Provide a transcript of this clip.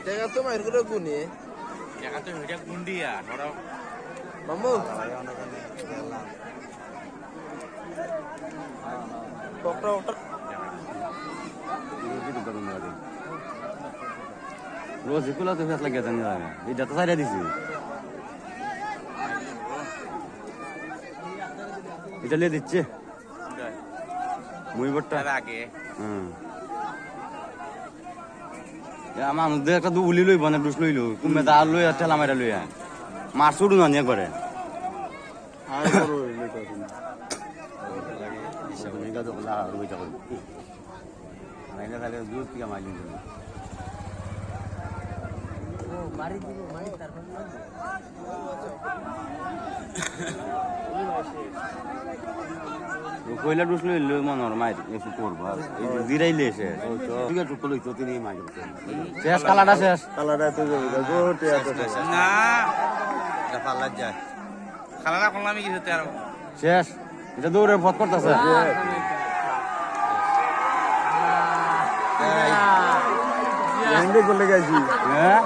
টাকা তো মাইর করে গুনে টাকা তো হইটা গুন্ডিয়া ধরো মামু পকড়া ওটা রোজ এগুলো তো ফেস লাগিয়ে জানি লাগে এই ডাটা সাইডে দিছি এটা লিয়ে দিচ্ছে মুই বটটা আগে আমার মধ্যে একটা উলি লইব না ডুস লইলো কুমে দা লই আর ঠেলা মারা লইয়া মার ছুড়ু না একবারে আর বড় হইলে তো মেগা তো লা রইতা করি মাইনা খালি দুধ থেকে মাইলিন দিল ও মারি দিব মারি তারপর কইলা ডুস লইলো মনর মাইর একটু করবো আর জিরাইলে এসে ঠিক আছে টুকলো তো তিনি মাইর শেষ কালাটা শেষ কালাটা তো গোটে এত না এটা পাল্লা যায় খালাটা করলাম কি হতে আর শেষ এটা দৌড়ে ভত করতেছে বলে গেছি হ্যাঁ